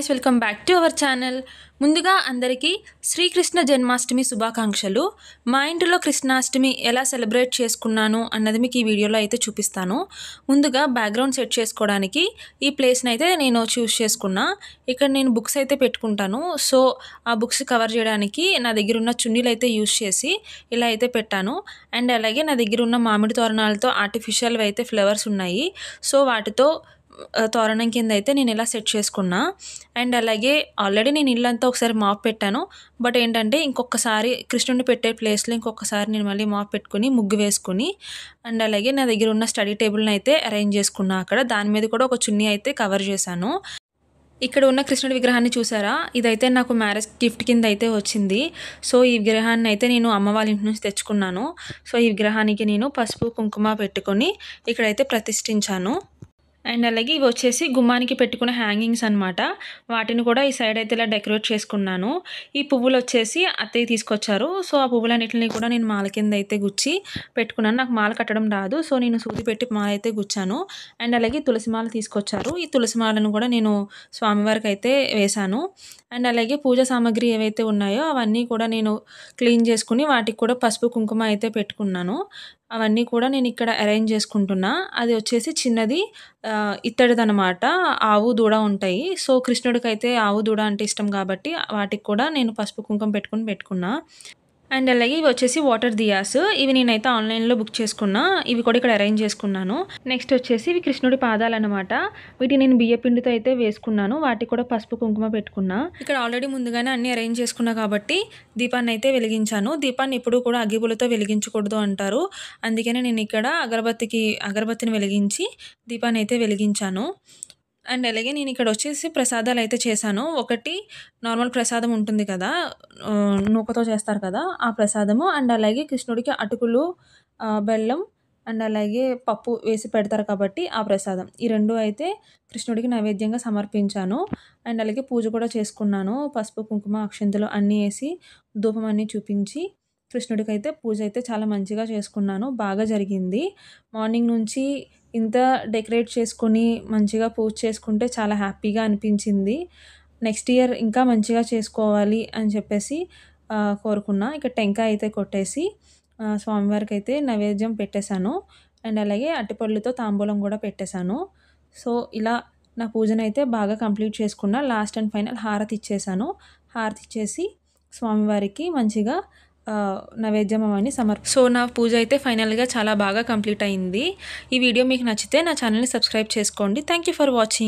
Guys, welcome back to our channel. ముందుగా అందరికీ శ్రీకృష్ణ జన్మాష్టమి శుభాకాంక్షలు. మా ఇంటిలో కృష్ణాష్టమి ఎలా సెలబ్రేట్ చేసుకున్నాను అన్నది మీకు ఈ వీడియోలో అయితే చూపిస్తాను. ముందుగా బ్యాక్గ్రౌండ్ సెట్ చేసుకోవడానికి ఈ ప్లేస్ని అయితే నేను చూస్ చేసుకున్నా. ఇక్కడ నేను బుక్స్ అయితే పెట్టుకుంటాను. సో ఆ బుక్స్ కవర్ చేయడానికి నా దగ్గర ఉన్న చున్నీలు అయితే యూస్ చేసి ఇలా అయితే పెట్టాను. అండ్ అలాగే నా దగ్గర ఉన్న మామిడి తోరణాలతో ఆర్టిఫిషియల్వి అయితే ఫ్లవర్స్ ఉన్నాయి. సో వాటితో తోరణం కింద అయితే నేను ఇలా సెట్ చేసుకున్నా. అండ్ అలాగే ఆల్రెడీ నేను ఇల్లంతా ఒకసారి మాప్ పెట్టాను. బట్ ఏంటంటే ఇంకొకసారి కృష్ణుడిని పెట్టే ప్లేస్లో ఇంకొకసారి నేను మళ్ళీ మాప్ పెట్టుకుని ముగ్గు వేసుకుని అండ్ అలాగే నా దగ్గర ఉన్న స్టడీ టేబుల్ని అయితే అరేంజ్ చేసుకున్నా. అక్కడ దాని మీద కూడా ఒక చున్నీ అయితే కవర్ చేశాను. ఇక్కడ ఉన్న కృష్ణుడి విగ్రహాన్ని చూసారా? ఇదైతే నాకు మ్యారేజ్ గిఫ్ట్ కింద అయితే వచ్చింది. సో ఈ విగ్రహాన్ని అయితే నేను అమ్మ వాళ్ళ ఇంటి నుంచి తెచ్చుకున్నాను. సో ఈ విగ్రహానికి నేను పసుపు కుంకుమ పెట్టుకొని ఇక్కడైతే ప్రతిష్ఠించాను. అండ్ అలాగే ఇవి వచ్చేసి గుమ్మానికి పెట్టుకునే హ్యాంగింగ్స్ అనమాట. వాటిని కూడా ఈ సైడ్ అయితే ఇలా డెకరేట్ చేసుకున్నాను. ఈ పువ్వులు వచ్చేసి అత్తయ్య తీసుకొచ్చారు. సో ఆ పువ్వులన్నిటిని కూడా నేను మాల కింద అయితే గుచ్చి పెట్టుకున్నాను. నాకు మాల కట్టడం రాదు. సో నేను సూది పెట్టి మాల అయితే గుచ్చాను. అండ్ అలాగే తులసి మాల తీసుకొచ్చారు. ఈ తులసి మాలను కూడా నేను స్వామివారికి అయితే వేశాను. అండ్ అలాగే పూజా సామాగ్రి ఏవైతే ఉన్నాయో అవన్నీ కూడా నేను క్లీన్ చేసుకుని వాటికి కూడా పసుపు కుంకుమ అయితే పెట్టుకున్నాను. అవన్నీ కూడా నేను ఇక్కడ అరేంజ్ చేసుకుంటున్నా. అది వచ్చేసి చిన్నది ఇత్తడిదనమాట. ఆవు దూడ ఉంటాయి. సో కృష్ణుడికైతే ఆవు దూడ అంటే ఇష్టం కాబట్టి వాటికి కూడా నేను పసుపు కుంకుమ పెట్టుకున్నా. అండ్ అలాగే ఇవి వచ్చేసి వాటర్ దియాస్. ఇవి నేనైతే ఆన్లైన్లో బుక్ చేసుకున్నా. ఇవి కూడా ఇక్కడ అరేంజ్ చేసుకున్నాను. నెక్స్ట్ వచ్చేసి ఇవి కృష్ణుడి పాదాలు అనమాట. వీటిని నేను బియ్య పిండితో అయితే వేసుకున్నాను. వాటికి కూడా పసుపు కుంకుమ పెట్టుకున్నా. ఇక్కడ ఆల్రెడీ ముందుగానే అన్ని అరేంజ్ చేసుకున్నా కాబట్టి దీపాన్ని అయితే వెలిగించాను. దీపాన్ని ఎప్పుడూ కూడా అగ్గిపుల్లతో వెలిగించకూడదు అంటారు. అందుకనే నేను ఇక్కడ అగరబత్తిని వెలిగించి దీపాన్ని అయితే వెలిగించాను. అండ్ అలాగే నేను ఇక్కడ వచ్చేసి ప్రసాదాలు అయితే చేశాను. ఒకటి నార్మల్ ప్రసాదం ఉంటుంది కదా, నూకతో చేస్తారు కదా, ఆ ప్రసాదము. అండ్ అలాగే కృష్ణుడికి అటుకులు, బెల్లం అండ్ అలాగే పప్పు వేసి పెడతారు కాబట్టి ఆ ప్రసాదం. ఈ రెండు అయితే కృష్ణుడికి నైవేద్యంగా సమర్పించాను. అండ్ అలాగే పూజ కూడా చేసుకున్నాను. పసుపు కుంకుమ అక్షింతలు అన్నీ వేసి ధూపం అన్నీ చూపించి కృష్ణుడికి అయితే పూజ అయితే చాలా మంచిగా చేసుకున్నాను. బాగా జరిగింది. మార్నింగ్ నుంచి ఇంత డెకరేట్ చేసుకొని మంచిగా పూజ చేసుకుంటే చాలా హ్యాపీగా అనిపించింది. నెక్స్ట్ ఇయర్ ఇంకా మంచిగా చేసుకోవాలి అని చెప్పేసి కోరుకున్నా. ఇక టెంకాయ అయితే కొట్టేసి స్వామివారికి అయితే నైవేద్యం పెట్టేశాను. అండ్ అలాగే అరటిపళ్ళుతో తాంబూలం కూడా పెట్టేశాను. సో ఇలా నా పూజనైతే బాగా కంప్లీట్ చేసుకున్నా. లాస్ట్ అండ్ ఫైనల్ హారతి ఇచ్చేసాను. హారతి ఇచ్చేసి స్వామివారికి మంచిగా నైవేద్యం అవన్నీ సో నా పూజ అయితే ఫైనల్గా చాలా బాగా కంప్లీట్ అయింది. ఈ వీడియో మీకు నచ్చితే నా ఛానల్ని సబ్స్క్రైబ్ చేసుకోండి. Thank you for watching.